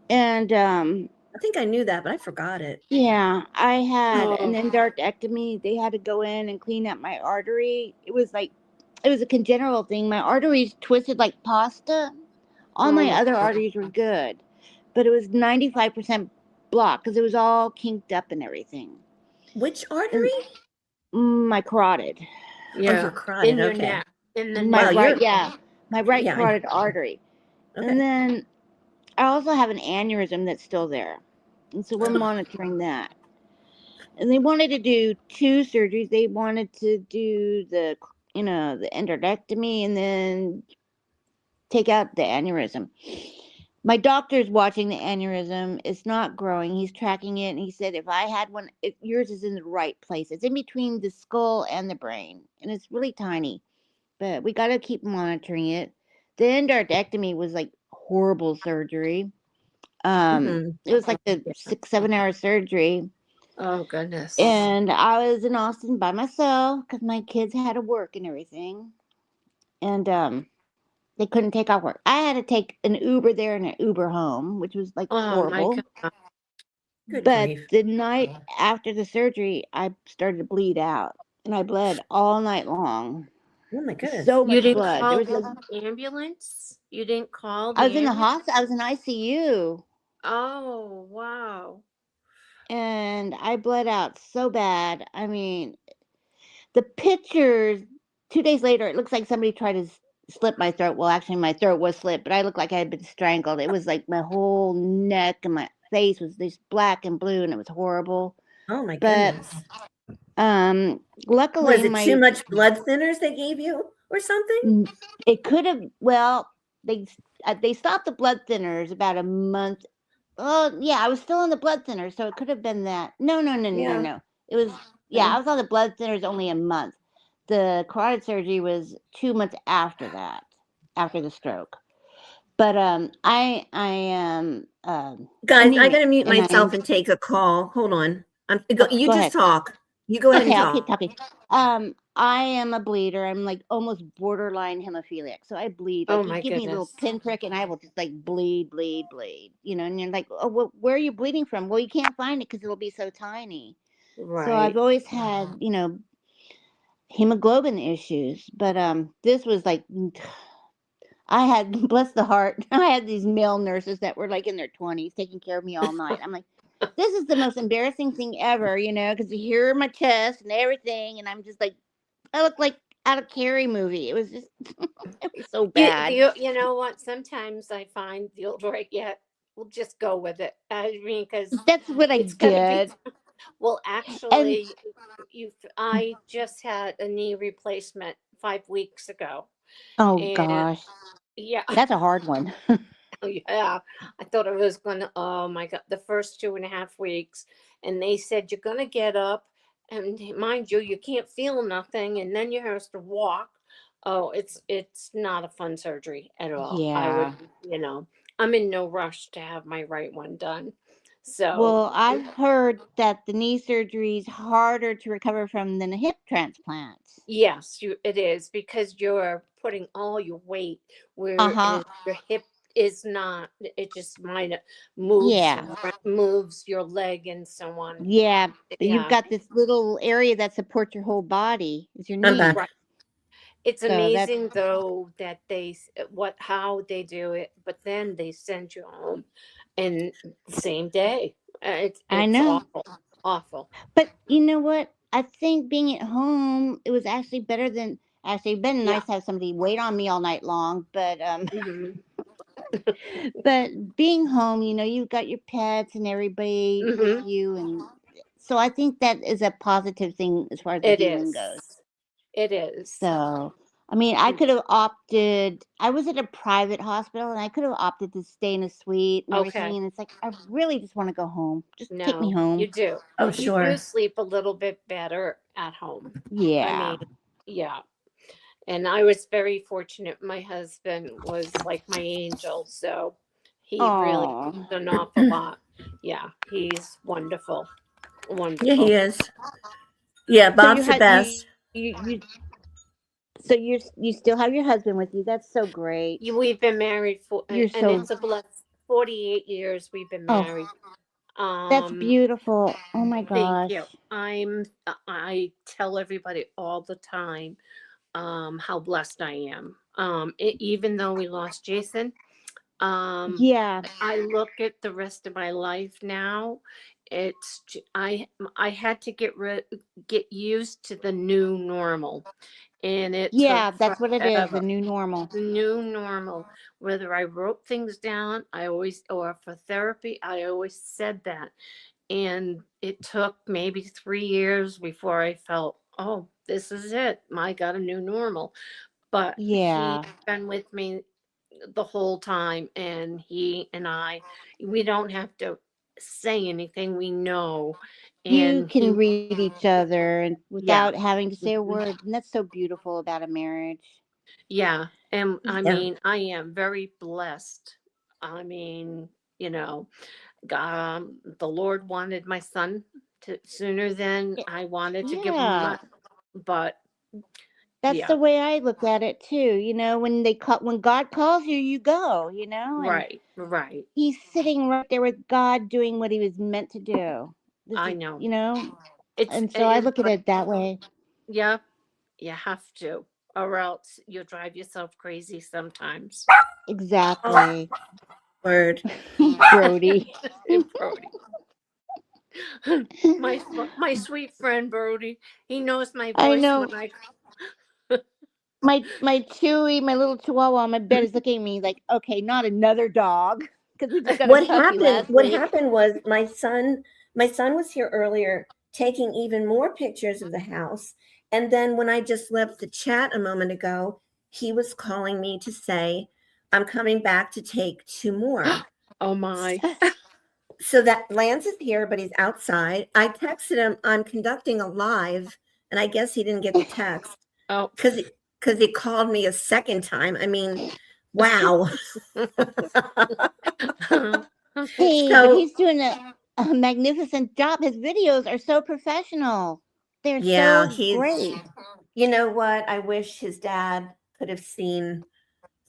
And I think I knew that, but I forgot it. yeah, I had an Oh, endarterectomy. They had to go in and clean up my artery. It was a congenital thing. My arteries twisted like pasta. All oh my my other God. arteries were good, but it was 95% blocked because it was all kinked up and everything. Which And artery? my carotid, Oh, your Yeah, carotid. in your Okay. neck, in the my Wow, neck. right, you're, yeah, my right yeah, carotid artery. And okay. then I also have an aneurysm that's still there. And so we're monitoring that. And they wanted to do two surgeries. They wanted to do the endarterectomy and then take out the aneurysm. My doctor's watching the aneurysm. It's not growing. He's tracking it, and he said if I had one, yours is in the right place. It's in between the skull and the brain, and it's really tiny. But we got to keep monitoring it. The endarterectomy was like horrible surgery. Hmm. It was like the Yeah. 6-7 hour surgery, Oh goodness. and I was in Austin by myself because my kids had to work and everything, and they couldn't take off work. I had to take an Uber there and an Uber home, which was like Oh my horrible. God. Good But grief. the night after the surgery, I started to bleed out, and I bled all night long. Oh my goodness. So You much didn't blood. There call was the like ambulance? You didn't call I the was in the ambulance? hospital. I was in ICU, Oh, wow. and I bled out so bad. I mean, the pictures. 2 days later, it looks like somebody tried to slit my throat. Well, actually, my throat was slit, but I looked like I had been strangled. It was like my whole neck and my face was this black and blue, and it was horrible. Oh my But goodness. Was luckily, it too my much blood thinners they gave you or something? it could have. Well, they stopped the blood thinners about a month. Oh yeah, I was still on the blood thinners, so it could have been that. No, no, no, no, no, Yeah. no. It was yeah, I No. was on the blood thinners only a month. The carotid surgery was 2 months after that, after the stroke. But I am Guys, I anemic, gotta mute and myself and take a call. Hold on. You go just ahead. talk. You go ahead and Okay, I'll keep talk. talking. I am a bleeder. I'm like almost borderline hemophiliac. So I bleed. Oh Like you my give me a little goodness. pinprick and I will just like bleed, bleed, bleed. And you're like, oh, well, where are you bleeding from? Well, you can't find it because it'll be so tiny. So I've Right. always had, hemoglobin issues. But this was like I had bless the heart. I had these male nurses that were like in their 20s taking care of me all night. I'm like, this is the most embarrassing thing ever, because you hear my chest and everything, and I'm just like, I look like out of Carrie movie. It was just, it was so bad. You know what? Sometimes I find the older I get, we'll just go with it. I mean, because That's what I it's gonna be. did, Well, and actually, I just had a knee replacement 5 weeks ago, oh and gosh, yeah, that's a hard one. yeah, I thought it was gonna. Oh my God, the first 2.5 weeks, and they said you're gonna get up, and mind you, you can't feel nothing, and then you have to walk. Oh, it's not a fun surgery at all. I would, Yeah. I'm in no rush to have my right one done. So Well, I've heard that the knee surgery is harder to recover from than a hip transplant. yes, it is because you're putting all your weight Uh where it huh. is your hip is not. It just might moves Yeah. moves your leg and so on. Yeah. But you've Yeah, got this little area that supports your whole body. It's your I'm knee. back. right. It's So that's, amazing though that what how they do it, but then they send you home in the same day. I It's know. awful, awful. But you know what? I think being at home, it was actually better than actually been Yeah. nice to have somebody wait on me all night long. But Hmm. But being home, you've got your pets and everybody with Hmm. you, and so I think that is a positive thing as far as the It healing is. goes. It is. So, I mean, I could have opted. I was at a private hospital, and I could have opted to stay in a suite and everything. Okay. And it's like, I really just want to go home. Just take me No, you home. do. Oh, You do sure. sleep a little bit better at home. I Yeah. mean, yeah. And I was very fortunate. My husband was like my angel, so he really Oh, did an awful lot. Yeah, he's wonderful. Yeah, he Wonderful. is. Yeah, so you Bob's the had best. so you still have your husband with you. That's so great. We've been married for, You're and so. it's a blessed 48 years we've been Oh, married. that's Um, beautiful. Oh my thank you. gosh. I tell everybody all the time how blessed I am. Even though we lost Jason, um Yeah. I look at the rest of my life now. I had to get used to the new normal, and it took Yeah, that's what it is. The forever. new normal. New normal. Whether I wrote things down, or for therapy, I always said that. And it took maybe 3 years before I felt, oh, this is it. I got a new normal. But he's Yeah. been with me the whole time, and he and we don't have to say anything. We know. You And can read each other and yeah. without having to say a Mhm. word. And that's so beautiful about a marriage. Yeah. And I Yeah. mean, I am very blessed. I mean, you know, the Lord wanted my son to sooner than Y- I wanted to give him Yeah. up. But That's yeah, the way I look at it too. When God calls you, you go, and right, right. he's sitting right there with God doing what he was meant to do. This I is, know. and so I It's look at like, it that way. yeah, you have to, or else you'll drive yourself crazy sometimes. Oh, Exactly. word. Brody. Brody, my sweet friend Brody, he knows my I voice when know I. my Chewy, my little Chihuahua on my bed is looking at me like, okay, not another dog, because we just got a What puppy happened? last What week. happened was my son was here earlier taking even more pictures of the house. And then when I just left the chat a moment ago, he was calling me to say, I'm coming back to take two more. Oh my! So that Lance is here, but he's outside. I texted him, I'm conducting a live, and I guess he didn't get the text Oh, because he called me a second time. I mean, wow. Hey, but So he's doing a magnificent job. His videos are so professional. They're yeah, so he's great. you know what? I wish his dad could have seen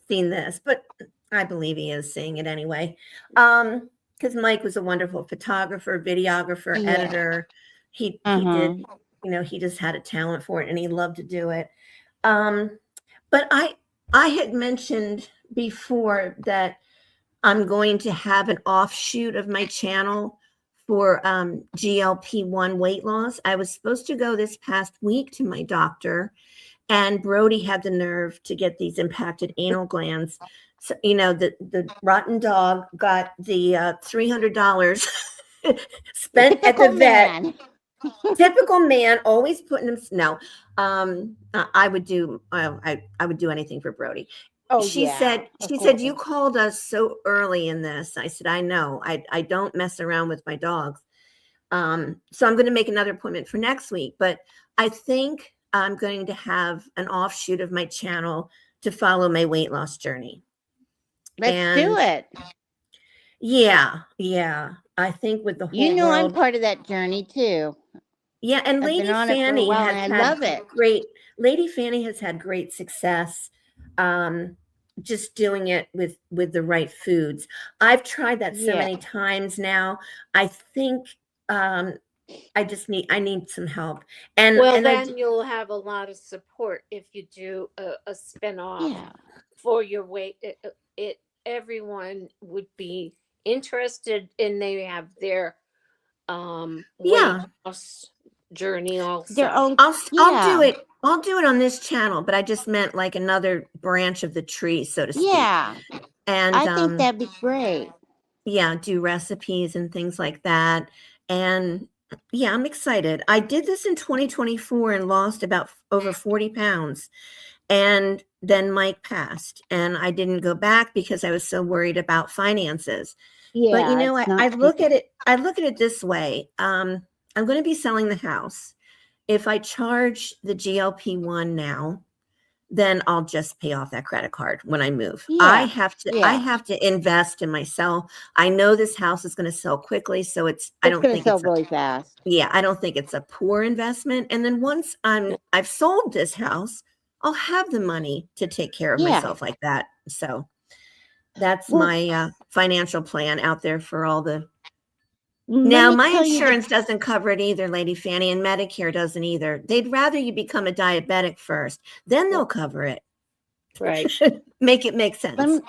this, but I believe he is seeing it anyway. Because Mike was a wonderful photographer, videographer, Yeah. editor. He Uh-huh. did, he just had a talent for it and he loved to do it. Um, but I had mentioned before that I'm going to have an offshoot of my channel for GLP-1 weight loss. I was supposed to go this past week to my doctor, and Brody had the nerve to get these impacted anal glands. So, the rotten dog got the $300 spent at the Typical vet. man. Typical man, always putting him. No, I would do. I would do anything for Brody. Oh She yeah, said. of She said you course. called us so early in this. I said I know. I don't mess around with my dogs. So I'm going to make another appointment for next week. But I think I'm going to have an offshoot of my channel to follow my weight loss journey. Let's do And it. yeah. I think with the whole I'm world. part of that journey too. Yeah, and I've been on it for a while and I love it. Lady Fanny has had great success, just doing it with the right foods. I've tried that so Yeah. many times now. I think I need some help. And well, and I then you'll have a lot of support if you do a spin-off Yeah. for your weight. Everyone would be interested, and they have their weight yeah, loss journey Their also. own I'll do yeah. it. I'll do it on this channel, but I just meant like another branch of the tree, so to speak. Yeah. and I think that'd be great. yeah, do recipes and things like that. And yeah, I'm excited. I did this in 2024 and lost about over 40 pounds. And then Mike passed, and I didn't go back because I was so worried about finances. But Yeah, it's not I cheap. look at it, this way. I'm going to be selling the house. If I charge the GLP-1 now, then I'll just pay off that credit card when I move. I Yeah, I yeah. have to invest in myself. I know this house is going to sell quickly, so I It's don't gonna think sell it's really fast. I don't think it's a poor investment. And then once I've sold this house, I'll have the money to take care of Yeah. myself like that. So that's Well, my financial plan out there for all the. let Now, me my tell you the insurance doesn't cover it either, Lady Fanny, and Medicare doesn't either. They'd rather you become a diabetic first, then they'll cover it. Right. Make it make sense. lem-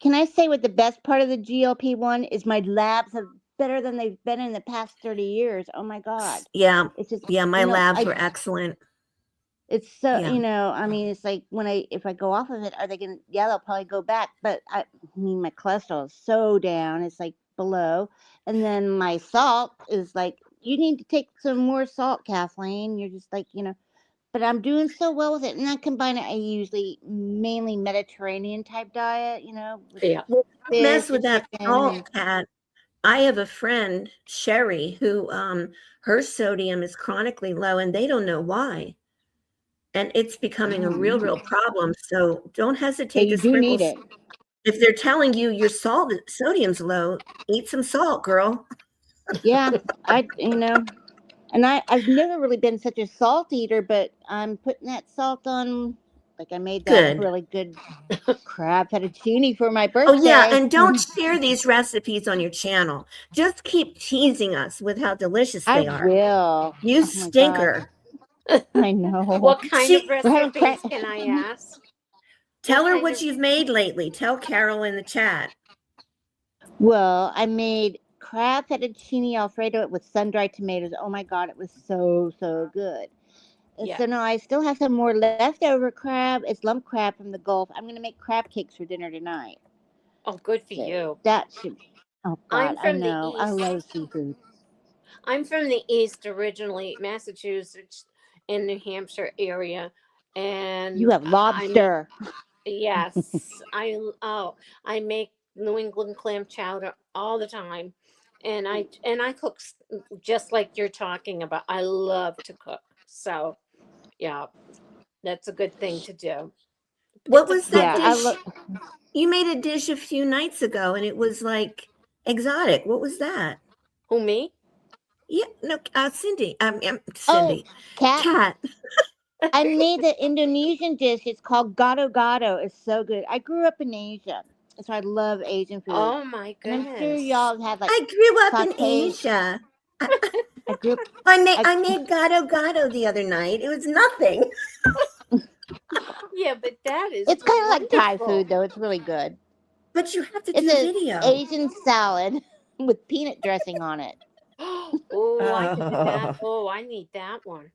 can I say what the best part of the GLP-1 is? My labs are better than they've been in the past 30 years. Oh my God. Yeah. It's just, Yeah. My labs were excellent. it's so, Yeah. I mean, it's like if I go off of it, are they going to, yeah, they'll probably go back. But I mean, my cholesterol is so down. It's like below. And then my salt is like, you need to take some more salt, Kathleen. You're just like, but I'm doing so well with it. And I combine it, I usually mainly Mediterranean type diet, with Yeah. Well, don't mess fish with and that chicken. salt, Cat. I have a friend, Sherry, who her sodium is chronically low and they don't know why. And it's becoming a real, real problem. So don't Yeah, hesitate to you do sprinkle. need it. If they're telling you your sodium's low, eat some salt, girl. Yeah, and I've never really been such a salt eater, but I'm putting that salt on. Like I made that Good. really good crab fettuccine for my Oh, yeah. birthday. And don't share these recipes on your channel. Just keep teasing us with how delicious I they are. will. You Oh my God, stinker. I know. What kind of She We're having crab. recipes can I ask? Tell her kind what of you've made lately. Tell Carol in the chat. Well, I made crab fettuccine Alfredo with sun-dried tomatoes. Oh my God, it was so good. And Yeah. so now I still have some more leftover crab. It's lump crab from the Gulf. I'm gonna make crab cakes for dinner tonight. Oh, good for So you. that should. Oh God, I'm I from the know. I east. love seafood. I'm from the east originally, Massachusetts and New Hampshire area, You and have I make lobster. yes, I make New England clam chowder all the time, and I cook just like you're talking about. I love to cook, so yeah, that's a good thing to do. What It's a was that Yeah, I compliment. dish? love. You made a dish a few nights ago and it was like exotic. What was that? Who me? Yeah, no, Cindy. Oh, Cindy. cat. Cat. I made the Indonesian dish. It's called gado gado. It's so good. I grew up in Asia, so I love Asian food. Oh my And I'm sure goodness. y'all have like I grew up in sauteed. Asia. I, I grew up. I I made gado gado the other night. It was nothing. Yeah, but that is It's kind of like Thai food wonderful. though. It's really good. But you have to It's do a a video. Asian salad with peanut dressing on it. Oh, I could do that. Oh, Oh, I need that one.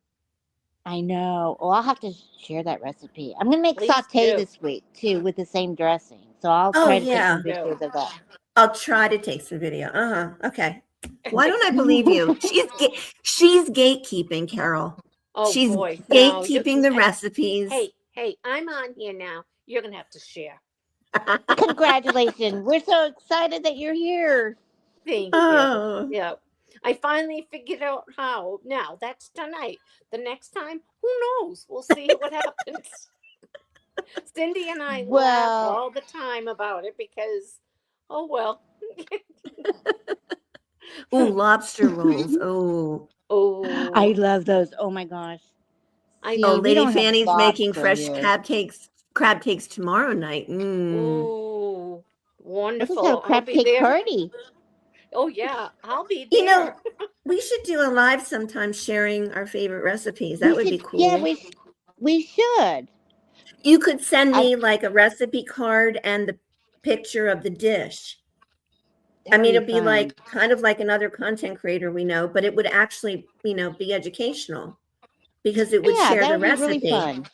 I know. Well, I'll have to share that recipe. I'm gonna make Please saute do. this week too with the same dressing. So I'll oh try to take Please some yeah. do. pictures of that. I'll try to take some video. Okay. Why don't I believe you? She's gatekeeping, Carol. Oh She's boy. No, you gatekeeping the recipes. hey, I'm on here now. You're gonna have to share. Congratulations. We're so excited that you're here. Thank you. Oh, Yeah. I finally figured out how. Now that's tonight. The next time, who knows? We'll see what happens. Cindy and I laugh Well, all the time about it because, oh well. ooh, lobster rolls. Oh, I Oh, love those. Oh my gosh. I oh, See, know. we Lady don't have Fanny's making lobster fresh here. crab cakes tomorrow night. Oh, Let's just have a wonderful. I'll crab be cake there. party. Oh yeah, I'll be You there. know, we should do a live sometime sharing our favorite recipes. That We would be should, yeah, cool. we should. You could send I me like a recipe card and the picture of the dish. I That'd mean, be it'd be fun. like kind of like another content creator we know, but it would actually, be educational because it would Yeah, share that the would be really recipe. fun.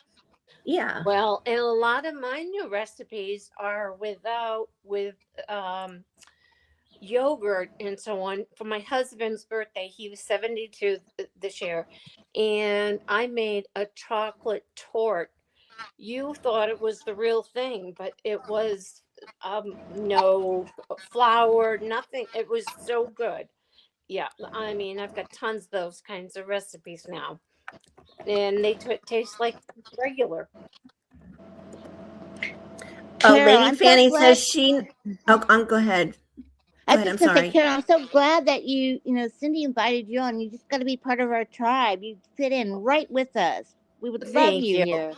Yeah. Well, and a lot of my new recipes are with um yogurt and so on. For my husband's birthday, he was 72 this year, and I made a chocolate torte. You thought it was the real thing, but it was no flour, nothing. It was so good. Yeah, I mean, I've got tons of those kinds of recipes now, and they taste like regular. Oh, Carol, Lady I'm so Fanny says glad. she. Oh, go ahead. I Go was ahead. I'm just gonna say, sorry. Carol, I'm so glad that Cindy invited you on. You just got to be part of our tribe. You fit in right with us. We would love Thank you you. here.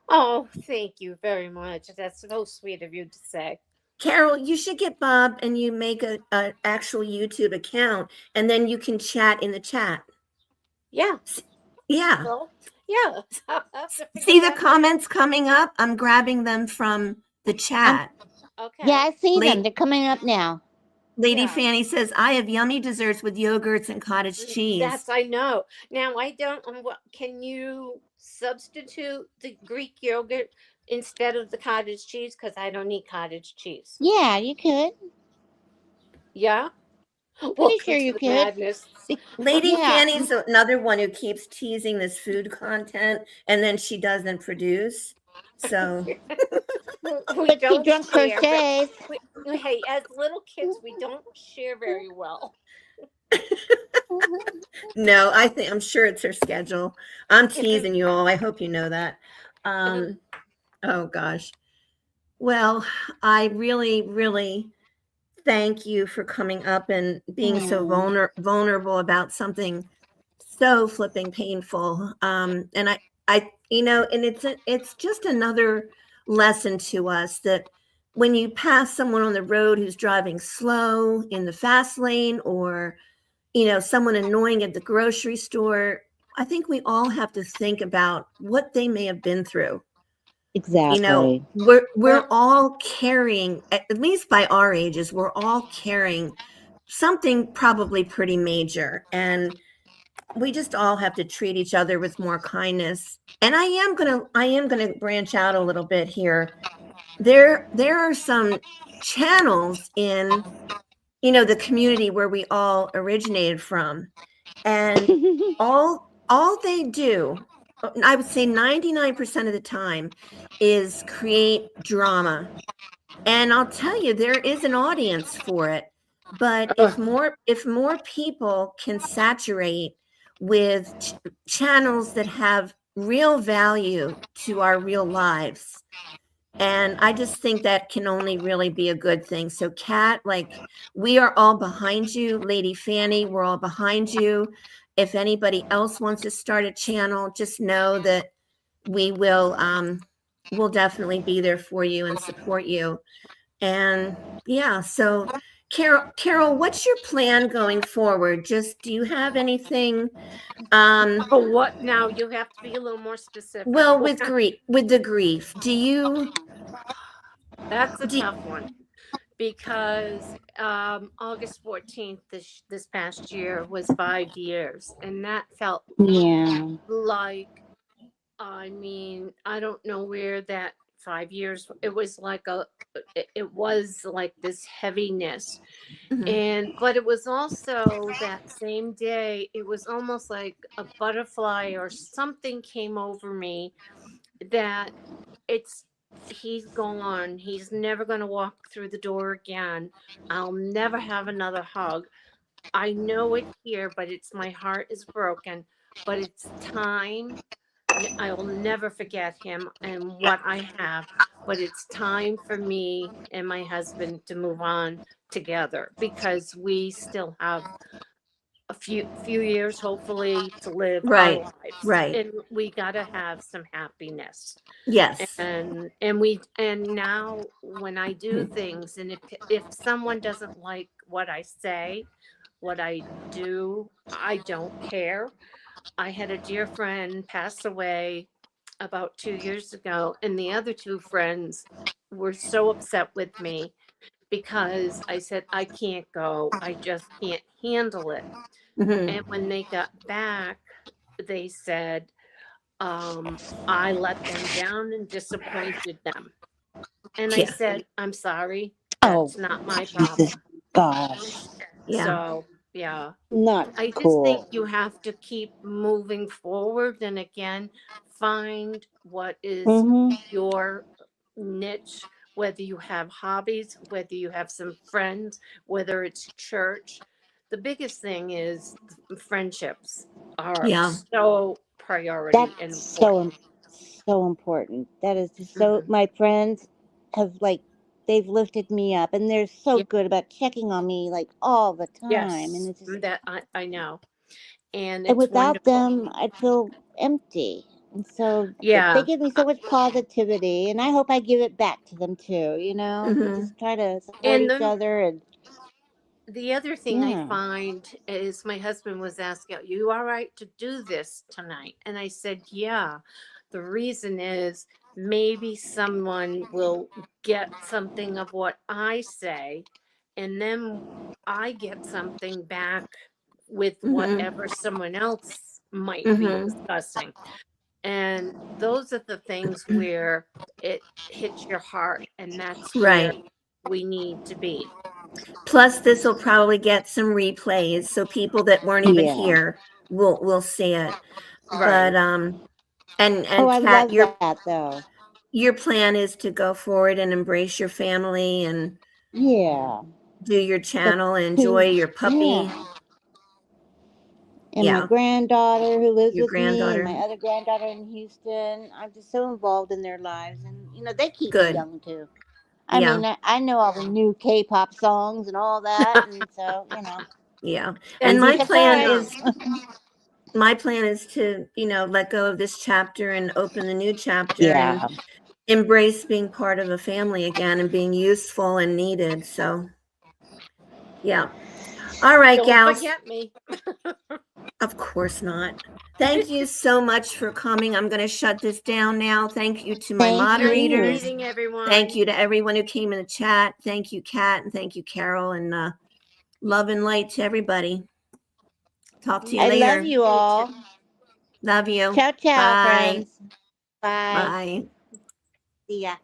Oh, thank you very much. That's so sweet of you to say. Carol, you should get Bob and you make a actual YouTube account, and then you can chat in the chat. Yeah. Yeah. Well, yeah. I'll have to figure See the that out. comments coming up? I'm grabbing them from the I'm, chat. yeah, Okay. I see them. Late They're coming up now. Lady Yeah. Fanny says, I have yummy desserts with yogurts and cottage cheese. That's I know. Now I don't. Can you substitute the Greek yogurt instead of the cottage cheese? Because I don't need cottage cheese. Yeah, you could. Yeah. Pretty Welcome sure to you the could. madness. Lady Yeah. Fanny's another one who keeps teasing this food content and then she doesn't produce. So, We But she don't drunk share, but crochets. hey, as little kids, we don't share very well. no, I'm sure it's her schedule. I'm teasing you all. I hope you know that. Um, oh gosh. Well, I really, really thank you for coming up and being so Hmm. vulnerable about something so flipping painful. And and it's just another lesson to us that when you pass someone on the road who's driving slow in the fast lane, or someone annoying at the grocery store, I think we all have to think about what they may have been through. Exactly. We're all carrying, at least by our ages, we're all carrying something probably pretty major, and we just all have to treat each other with more kindness. And I am gonna branch out a little bit here. There are some channels in the community where we all originated from, and all they do, I would say 99% of the time, is create drama. And I'll tell you, there is an audience for it. But if more people can saturate with channels that have real value to our real lives, and I just think that can only really be a good thing. So, Kat, we are all behind you. Lady Fanny, we're all behind you. If anybody else wants to start a channel, just know that we will definitely be there for you and support you. And yeah, so Carol, what's your plan going forward? Just, do you have anything? Oh, what now? You have to be a little more specific. Well, with the grief, That's a do tough one because August 14th this past year was 5 years, and that felt Yeah. like, I mean, I don't know where that 5 years. It was like this heaviness, Mhm. and but it was also that same day. It was almost like a butterfly or something came over me that it's he's gone. He's never going to walk through the door again. I'll never have another hug. I know it here, but my heart is broken. But it's time. I will never forget him and what I have. But it's time for me and my husband to move on together because we still have a few years, hopefully, to live our Right, lives, right. and we got to have some happiness. Yes. And now when I do things, and if someone doesn't like what I say, what I do, I don't care. I had a dear friend pass away about 2 years ago, and the other two friends were so upset with me because I said I can't go, I just can't handle it. Mhm. And when they got back, they said, I let them down and disappointed them. And I Yeah. said, I'm sorry, Oh, that's not my Jesus, problem. gosh, Yeah. So, yeah, not I just think cool. you have to keep moving forward and again find what is Mm-hmm. your niche, whether you have hobbies, whether you have some friends, whether it's church. The biggest thing is friendships are Yeah. so priority and That's important. so important. That is just so. Hmm. My friends have they've lifted me up, and they're so Yeah, good about checking on me like all the time, and yes, it's just that I know, and and it's without wonderful. them, I'd feel empty. And so they Yeah, give me uh, so much positivity, and I hope I give it back to them too. We Hmm. just try to support and each then other, and the other thing I yeah, find is my husband was asking, you all right to do this tonight? And I said, yeah. The reason is maybe someone will get something of what I say, and then I get something back with Hmm. whatever someone else might be Hmm. discussing. And those are the things where it hits your heart, and that's where Right. we need to be. Plus, this will probably get some replays, so people that weren't even yeah. here will see it. But Right. Oh, and I Kat, love that though. your plan is to go forward and embrace your family and Yeah, do your but channel and enjoy to your puppy. yeah, and my Yeah, granddaughter who lives your with me, and my granddaughter. other granddaughter in Houston. I'm just so involved in their lives, and they keep me Good. young too. I Yeah. mean, I know all the new K-pop songs and all that, and so Yeah. And And easy my they've plan surprise. come. is to, let go of this chapter and open the new chapter and Yeah, embrace being part of a family again and being useful and needed. So, yeah. All right, Don't gals. forget me. Of course not. Thank you so much for coming. I'm going to shut this down now. Thank you to my thank Nice you. moderators. meeting Thank everyone. you to everyone who came in the chat. Thank you, Kat, and thank you, Carol. And love and light to everybody. Talk to you I Thank love later. you you too. all. Love you. Ciao, ciao, Bye. friends. Bye. Bye. See ya.